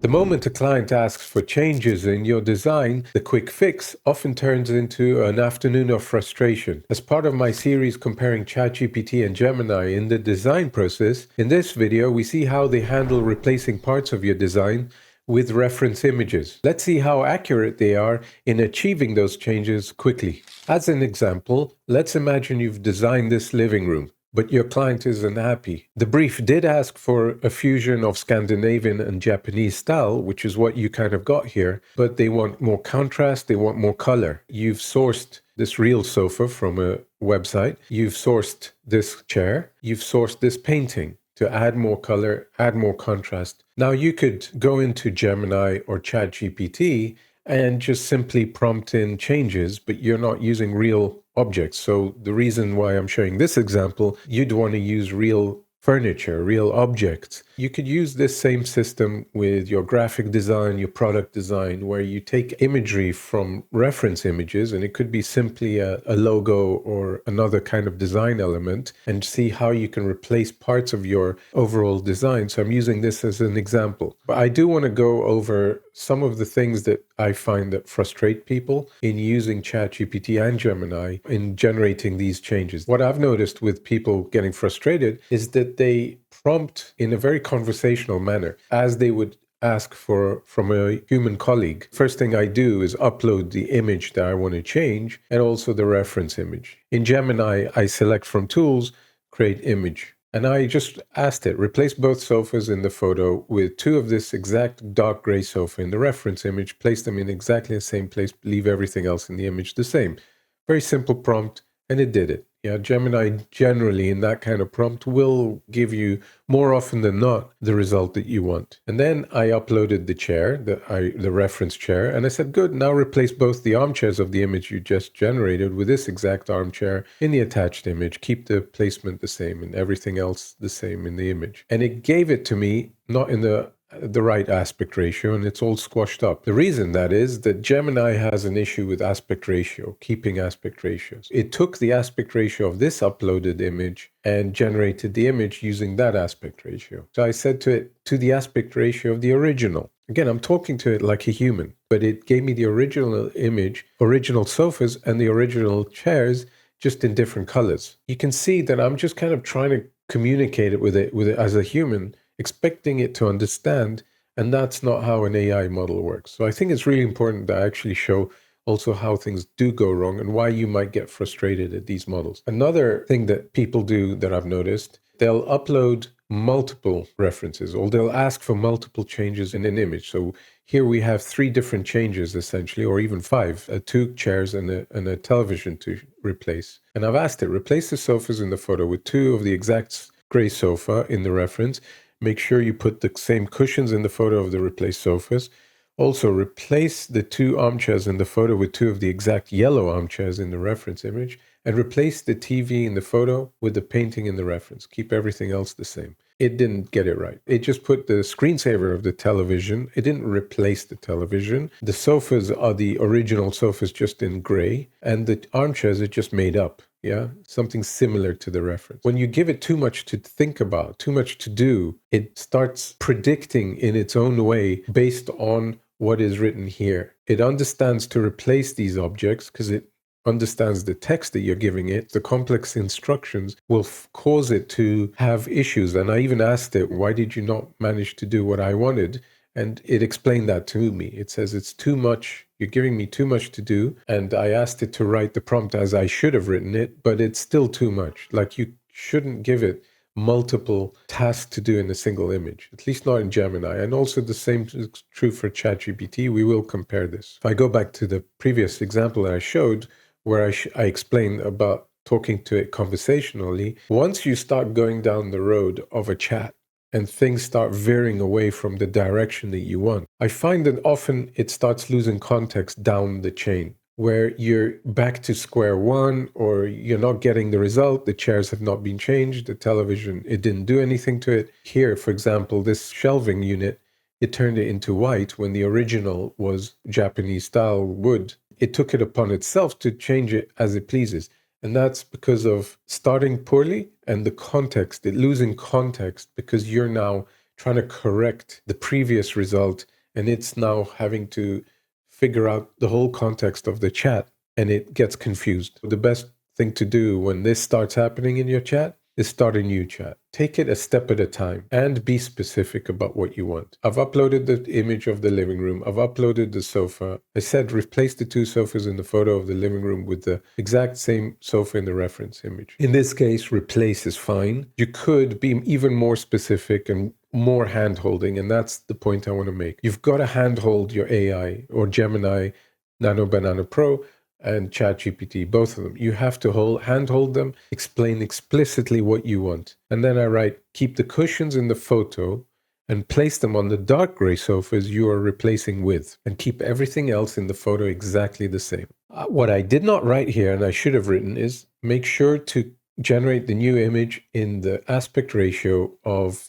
The moment a client asks for changes in your design, the quick fix often turns into an afternoon of frustration. As part of my series comparing ChatGPT and Gemini in the design process, in this video we see how they handle replacing parts of your design with reference images. Let's see how accurate they are in achieving those changes quickly. As an example, let's imagine you've designed this living room, but your client isn't happy. The brief did ask for a fusion of Scandinavian and Japanese style, which is what you kind of got here, but they want more contrast, they want more color. You've sourced this real sofa from a website, you've sourced this chair, you've sourced this painting to add more color, add more contrast. Now you could go into Gemini or ChatGPT and just simply prompt in changes, but you're not using real objects. So the reason why I'm showing this example, you'd want to use real furniture, real objects. You could use this same system with your graphic design, your product design, where you take imagery from reference images, and it could be simply a logo or another kind of design element, and see how you can replace parts of your overall design. So I'm using this as an example. But I do want to go over some of the things that I find that frustrate people in using ChatGPT and Gemini in generating these changes. What I've noticed with people getting frustrated is that they prompt in a very conversational manner, as they would ask for from a human colleague. First thing I do is upload the image that I want to change and also the reference image. In Gemini, I select from tools, create image. And I just asked it, replace both sofas in the photo with two of this exact dark gray sofa in the reference image, place them in exactly the same place, leave everything else in the image the same. Very simple prompt, and it did it. Yeah, Gemini generally in that kind of prompt will give you more often than not the result that you want. And then I uploaded the chair, the reference chair, and I said, good, now replace both the armchairs of the image you just generated with this exact armchair in the attached image. Keep the placement the same and everything else the same in the image. And it gave it to me not in the right aspect ratio, and it's all squashed up. The reason that is that Gemini has an issue with aspect ratio, keeping aspect ratios. It took the aspect ratio of this uploaded image and generated the image using that aspect ratio. So I said to it, to the aspect ratio of the original. Again, I'm talking to it like a human, but it gave me the original image, original sofas, and the original chairs just in different colors. You can see that I'm just kind of trying to communicate it with it as a human, expecting it to understand, and that's not how an AI model works. So I think it's really important to actually show also how things do go wrong and why you might get frustrated at these models. Another thing that people do that I've noticed, they'll upload multiple references, or they'll ask for multiple changes in an image. So here we have 3 different changes essentially, or even 5, 2 chairs and a television to replace. And I've asked it, replace the sofas in the photo with 2 of the exact gray sofa in the reference. Make sure you put the same cushions in the photo of the replaced sofas. Also, replace the 2 armchairs in the photo with 2 of the exact yellow armchairs in the reference image, and replace the TV in the photo with the painting in the reference. Keep everything else the same. It didn't get it right. It just put the screensaver of the television. It didn't replace the television. The sofas are the original sofas just in gray, and the armchairs are just made up. Yeah, something similar to the reference. When you give it too much to think about, too much to do, it starts predicting in its own way based on what is written here. It understands to replace these objects because it understands the text that you're giving it. The complex instructions will cause it to have issues. And I even asked it, why did you not manage to do what I wanted? And it explained that to me. It says it's too much. You're giving me too much to do. And I asked it to write the prompt as I should have written it, but it's still too much. Like, you shouldn't give it multiple tasks to do in a single image, at least not in Gemini. And also the same is true for ChatGPT. We will compare this. If I go back to the previous example that I showed, where I explained about talking to it conversationally, once you start going down the road of a chat, and things start veering away from the direction that you want, I find that often it starts losing context down the chain, where you're back to square one, or you're not getting the result. The chairs have not been changed. The television, it didn't do anything to it. Here, for example, this shelving unit, it turned it into white when the original was Japanese style wood. It took it upon itself to change it as it pleases. And that's because of starting poorly and the context, it losing context, because you're now trying to correct the previous result, and it's now having to figure out the whole context of the chat, and it gets confused. The best thing to do when this starts happening in your chat is start a new chat. Take it a step at a time and be specific about what you want. I've uploaded the image of the living room. I've uploaded the sofa. I said replace the two sofas in the photo of the living room with the exact same sofa in the reference image. In this case, replace is fine. You could be even more specific and more hand-holding, and that's the point I want to make. You've got to hand-hold your AI or Gemini, Nano Banana Pro, and ChatGPT, both of them. You have to handhold them, explain explicitly what you want. And then I write, keep the cushions in the photo and place them on the dark gray sofas you are replacing with, and keep everything else in the photo exactly the same. What I did not write here, and I should have written, is make sure to generate the new image in the aspect ratio of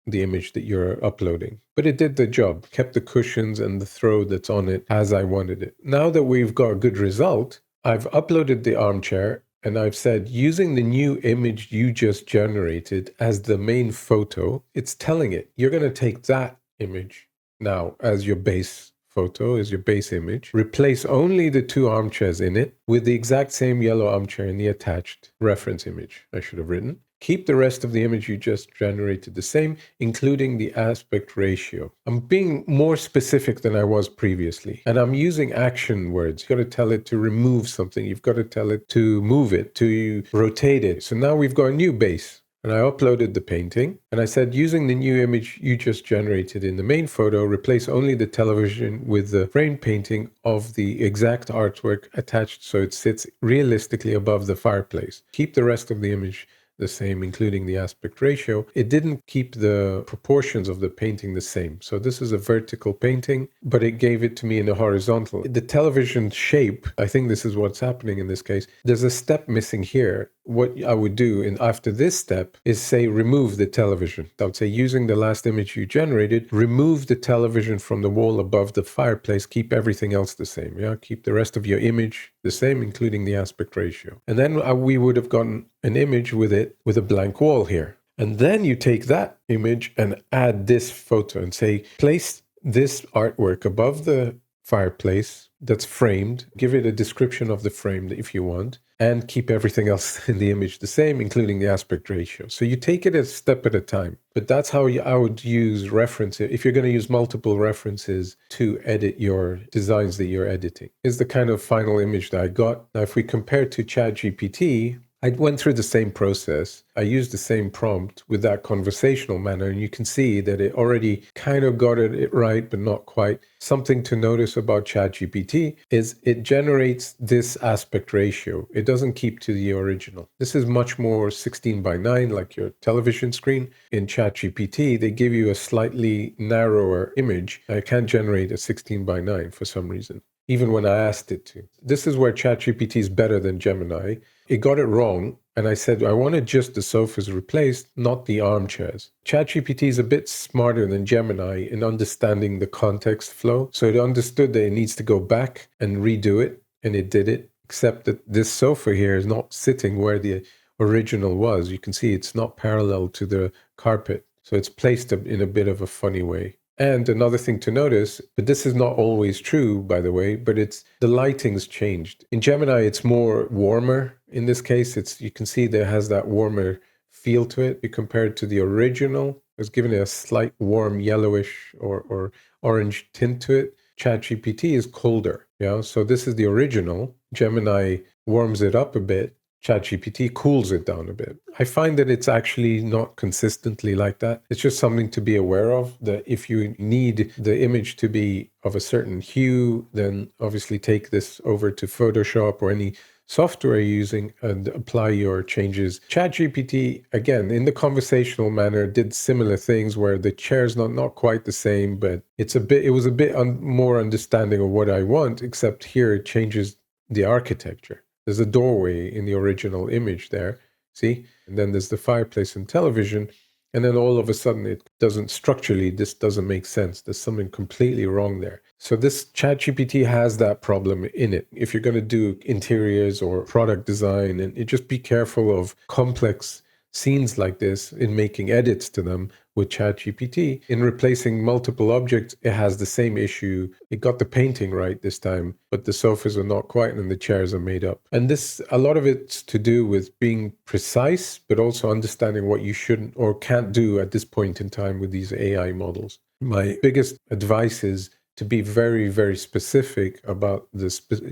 the image that you're uploading. But it did the job, kept the cushions and the throw that's on it as I wanted it. Now that we've got a good result, I've uploaded the armchair and I've said, using the new image you just generated as the main photo, it's telling it, you're going to take that image now as your base photo, as your base image, replace only the two armchairs in it with the exact same yellow armchair in the attached reference image, I should have written. Keep the rest of the image you just generated the same, including the aspect ratio. I'm being more specific than I was previously, and I'm using action words. You've got to tell it to remove something. You've got to tell it to move it, to rotate it. So now we've got a new base. And I uploaded the painting, and I said, using the new image you just generated in the main photo, replace only the television with the framed painting of the exact artwork attached so it sits realistically above the fireplace. Keep the rest of the image the same, including the aspect ratio. It didn't keep the proportions of the painting the same. So this is a vertical painting, but it gave it to me in a horizontal. The television shape, I think this is what's happening in this case. There's a step missing here. What I would do after this step is say, remove the television. I would say, using the last image you generated, remove the television from the wall above the fireplace, keep everything else the same. Yeah, keep the rest of your image the same, including the aspect ratio. And then we would have gotten an image with it with a blank wall here. And then you take that image and add this photo and say, place this artwork above the fireplace that's framed, give it a description of the frame if you want, and keep everything else in the image the same, including the aspect ratio. So you take it a step at a time. But that's how I would use references. If you're going to use multiple references to edit your designs that you're editing, is the kind of final image that I got. Now, if we compare to ChatGPT, I went through the same process. I used the same prompt with that conversational manner, and you can see that it already kind of got it right, but not quite. Something to notice about ChatGPT is it generates this aspect ratio. It doesn't keep to the original. This is much more 16:9, like your television screen. In ChatGPT, they give you a slightly narrower image. I can't generate a 16:9 for some reason, even when I asked it to. This is where ChatGPT is better than Gemini. It got it wrong, and I said, I wanted just the sofas replaced, not the armchairs. ChatGPT is a bit smarter than Gemini in understanding the context flow. So it understood that it needs to go back and redo it, and it did it, except that this sofa here is not sitting where the original was. You can see it's not parallel to the carpet. So it's placed in a bit of a funny way. And another thing to notice, but this is not always true, by the way, but it's the lighting's changed. In Gemini, it's more warmer. In this case, you can see there has that warmer feel to it. You compare it to the original, it's given it a slight warm yellowish or orange tint to it. ChatGPT is colder. Yeah, so this is the original. Gemini warms it up a bit. ChatGPT cools it down a bit. I find that it's actually not consistently like that. It's just something to be aware of, that if you need the image to be of a certain hue, then obviously take this over to Photoshop or any software you're using and apply your changes. ChatGPT, again, in the conversational manner, did similar things where the chair's not quite the same, but it was a bit more understanding of what I want, except here it changes the architecture. There's a doorway in the original image there, see? And then there's the fireplace and television. And then all of a sudden this doesn't make sense. There's something completely wrong there. So this ChatGPT has that problem in it. If you're going to do interiors or product design, and just be careful of complex scenes like this in making edits to them with ChatGPT. In replacing multiple objects, it has the same issue. It got the painting right this time, but the sofas are not quite and the chairs are made up. And this, a lot of it's to do with being precise, but also understanding what you shouldn't or can't do at this point in time with these AI models. My biggest advice is to be very, very specific about the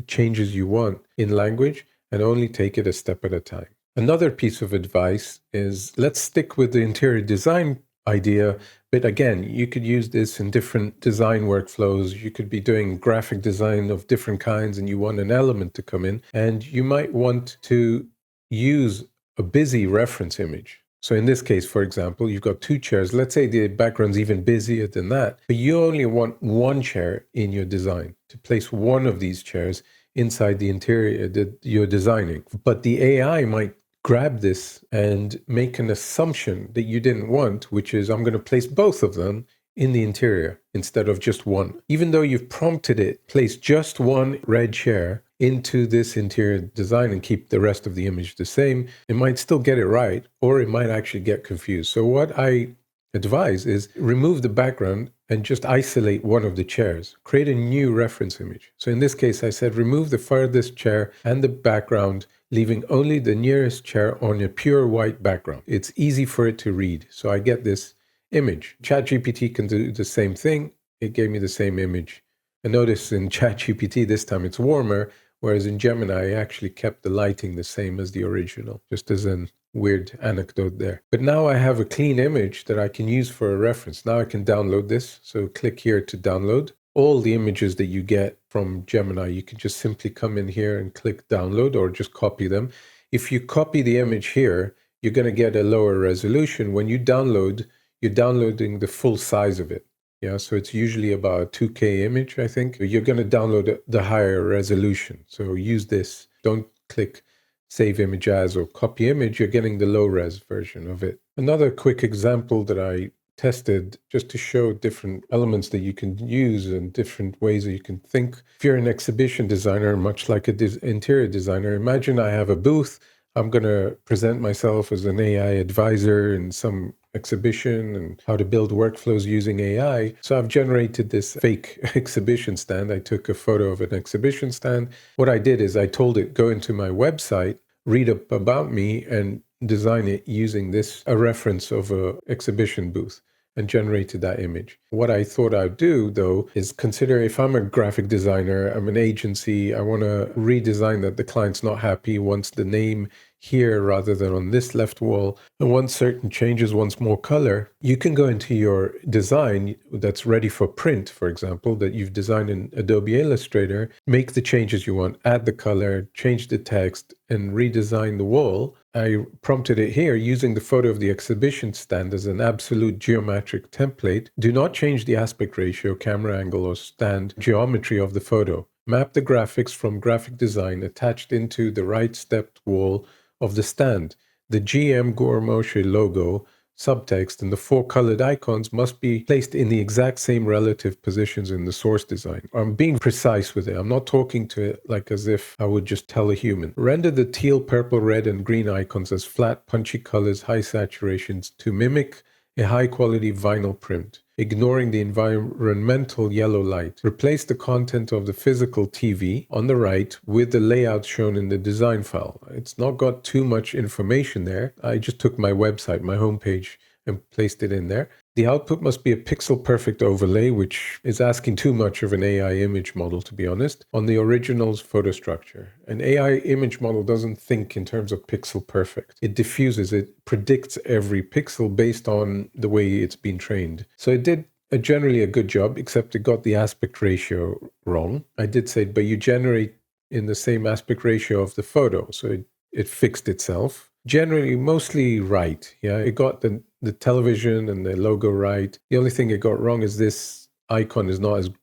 changes you want in language and only take it a step at a time. Another piece of advice is let's stick with the interior design idea, but again, you could use this in different design workflows. You could be doing graphic design of different kinds and you want an element to come in, and you might want to use a busy reference image. So in this case, for example, you've got two chairs. Let's say the background's even busier than that, but you only want one chair in your design, to place one of these chairs inside the interior that you're designing. But the AI might grab this and make an assumption that you didn't want, which is I'm going to place both of them in the interior instead of just one. Even though you've prompted it, place just one red chair into this interior design and keep the rest of the image the same, it might still get it right, or it might actually get confused. So what I advise is remove the background and just isolate one of the chairs. Create a new reference image. So in this case, I said remove the farthest chair and the background, leaving only the nearest chair on a pure white background. It's easy for it to read. So I get this image. ChatGPT can do the same thing. It gave me the same image. And notice in ChatGPT this time it's warmer, whereas in Gemini I actually kept the lighting the same as the original, just as an weird anecdote there. But now I have a clean image that I can use for a reference. Now I can download this. So click here to download. All the images that you get from Gemini, you can just simply come in here and click download or just copy them. If you copy the image here, you're going to get a lower resolution. When you download, you're downloading the full size of it. Yeah, so it's usually about a 2K image, I think. You're going to download the higher resolution. So use this. Don't click save image as or copy image. You're getting the low res version of it. Another quick example that I tested just to show different elements that you can use and different ways that you can think. If you're an exhibition designer, much like an interior designer, imagine I have a booth. I'm going to present myself as an AI advisor in some exhibition and how to build workflows using AI. So I've generated this fake exhibition stand. I took a photo of an exhibition stand. What I did is I told it, go into my website, read up about me, and design it using this, a reference of an exhibition booth, and generated that image. What I thought I'd do, though, is consider if I'm a graphic designer, I'm an agency, I want to redesign that the client's not happy, wants the name here rather than on this left wall, and wants certain changes, wants more color. You can go into your design that's ready for print, for example, that you've designed in Adobe Illustrator, make the changes you want, add the color, change the text, and redesign the wall. I prompted it here using the photo of the exhibition stand as an absolute geometric template. Do not change the aspect ratio, camera angle, or stand geometry of the photo. Map the graphics from graphic design attached into the right stepped wall of the stand. The GM Gormoshe logo, subtext, and the four colored icons must be placed in the exact same relative positions in the source design. I'm being precise with it. I'm not talking to it like as if I would just tell a human. Render the teal, purple, red, and green icons as flat, punchy colors, high saturations to mimic a high-quality vinyl print, ignoring the environmental yellow light. Replace the content of the physical TV on the right with the layout shown in the design file. It's not got too much information there. I just took my website, my homepage, and placed it in there. The output must be a pixel-perfect overlay, which is asking too much of an AI image model, to be honest, on the original's photo structure. An AI image model doesn't think in terms of pixel-perfect. It diffuses, it predicts every pixel based on the way it's been trained. So it did generally a good job, except it got the aspect ratio wrong. I did say, but you generate in the same aspect ratio of the photo, so it fixed itself. Generally, mostly right. Yeah, it got the television and the logo right. The only thing it got wrong is this icon is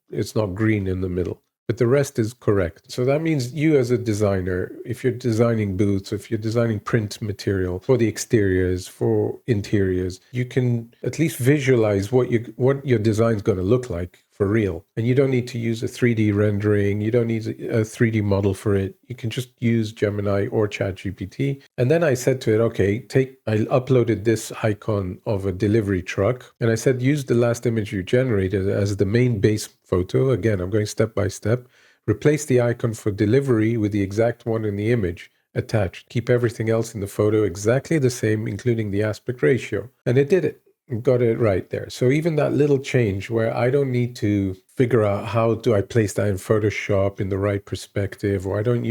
it's not green in the middle, but the rest is correct. So that means you as a designer, if you're designing booths, if you're designing print material for the exteriors, for interiors, you can at least visualize what your design's going to look like for for real. And you don't need to use a 3D rendering. You don't need a 3D model for it. You can just use Gemini or ChatGPT. And then I said to it, okay, I uploaded this icon of a delivery truck. And I said, use the last image you generated as the main base photo. Again, I'm going step by step. Replace the icon for delivery with the exact one in the image attached. Keep everything else in the photo exactly the same, including the aspect ratio. And it did it. Got it right there. So even that little change where I don't need to figure out how do I place that in Photoshop in the right perspective, or I don't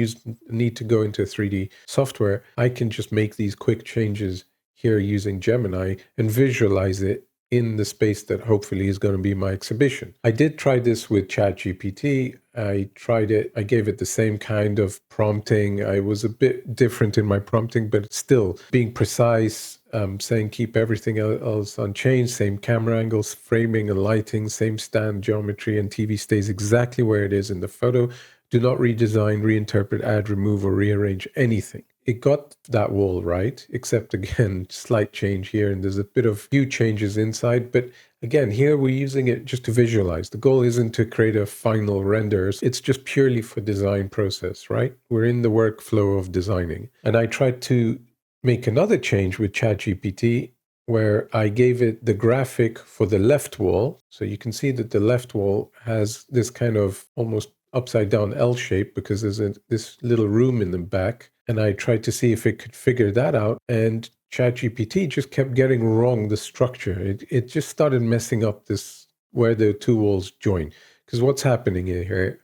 need to go into 3D software, I can just make these quick changes here using Gemini and visualize it in the space that hopefully is going to be my exhibition. I did try this with ChatGPT. I tried it. I gave it the same kind of prompting. I was a bit different in my prompting, but still being precise, saying keep everything else unchanged, same camera angles, framing and lighting, same stand geometry, and TV stays exactly where it is in the photo. Do not redesign, reinterpret, add, remove, or rearrange anything. It got that wall right, except again, slight change here, and there's a bit of few changes inside. But again, here we're using it just to visualize. The goal isn't to create a final render. It's just purely for design process, right? We're in the workflow of designing. And I tried to make another change with ChatGPT where I gave it the graphic for the left wall. So you can see that the left wall has this kind of almost upside down L shape because there's this little room in the back. And I tried to see if it could figure that out. And ChatGPT just kept getting wrong the structure. It just started messing up this where the two walls join. Because what's happening here,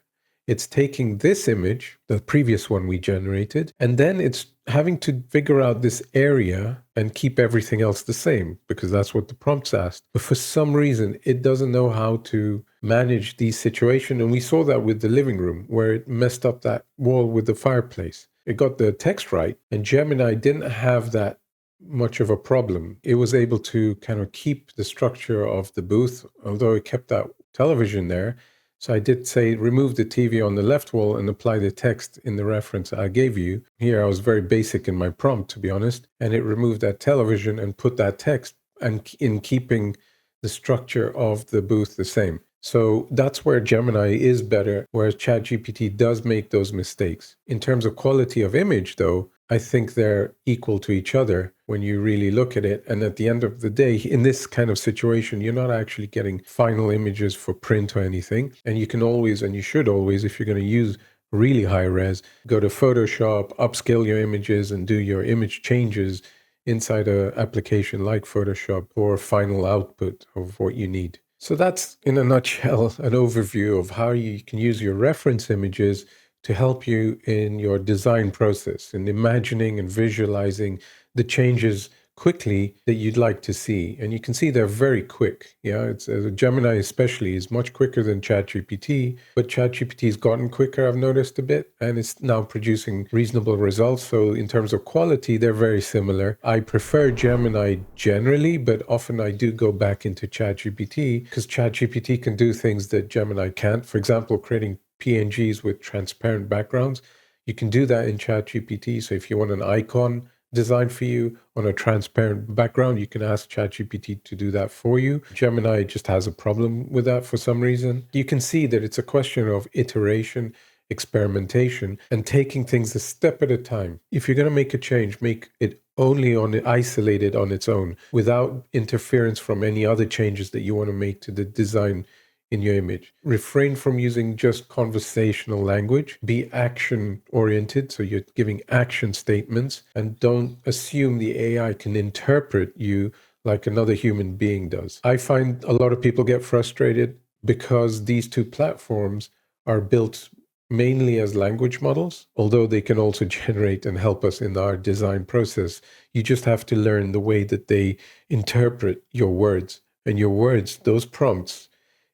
it's taking this image, the previous one we generated, and then it's having to figure out this area and keep everything else the same, because that's what the prompts asked. But for some reason, it doesn't know how to manage these situations. And we saw that with the living room, where it messed up that wall with the fireplace. It got the text right, and Gemini didn't have that much of a problem. It was able to kind of keep the structure of the booth, although it kept that television there. So I did say, remove the TV on the left wall and apply the text in the reference I gave you. Here I was very basic in my prompt, to be honest, and it removed that television and put that text, and in keeping the structure of the booth the same. So that's where Gemini is better, whereas ChatGPT does make those mistakes. In terms of quality of image, though, I think they're equal to each other when you really look at it. And at the end of the day, in this kind of situation, you're not actually getting final images for print or anything. And you can always, and you should always, if you're going to use really high res, go to Photoshop, upscale your images and do your image changes inside an application like Photoshop for final output of what you need. So that's, in a nutshell, an overview of how you can use your reference images to help you in your design process, in imagining and visualizing the changes quickly that you'd like to see. And you can see they're very quick. Yeah, it's Gemini especially is much quicker than ChatGPT, but ChatGPT has gotten quicker, I've noticed a bit, and it's now producing reasonable results. So in terms of quality, they're very similar. I prefer Gemini generally, but often I do go back into ChatGPT because ChatGPT can do things that Gemini can't. For example, creating PNGs with transparent backgrounds. You can do that in ChatGPT. So if you want an icon designed for you on a transparent background, you can ask ChatGPT to do that for you. Gemini just has a problem with that for some reason. You can see that it's a question of iteration, experimentation, and taking things a step at a time. If you're going to make a change, make it only isolated on its own without interference from any other changes that you want to make to the design in your image. Refrain from using just conversational language. Be action oriented, so you're giving action statements, and don't assume the AI can interpret you like another human being does. I find a lot of people get frustrated because these two platforms are built mainly as language models, although they can also generate and help us in our design process. You just have to learn the way that they interpret your words. And your words, those prompts,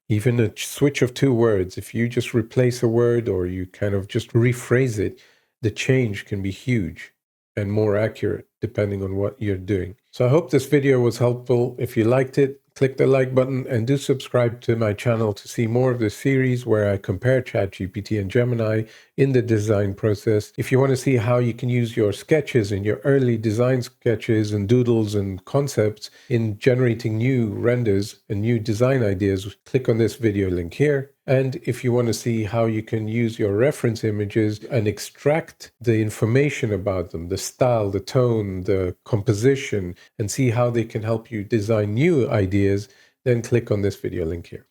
even a switch of two words, if you just replace a word or you kind of just rephrase it, the change can be huge and more accurate depending on what you're doing. So I hope this video was helpful. If you liked it, Click the like button and do subscribe to my channel to see more of this series where I compare ChatGPT and Gemini in the design process. If you want to see how you can use your sketches and your early design sketches and doodles and concepts in generating new renders and new design ideas, click on this video link here. And if you want to see how you can use your reference images and extract the information about them, the style, the tone, the composition, and see how they can help you design new ideas, then click on this video link here.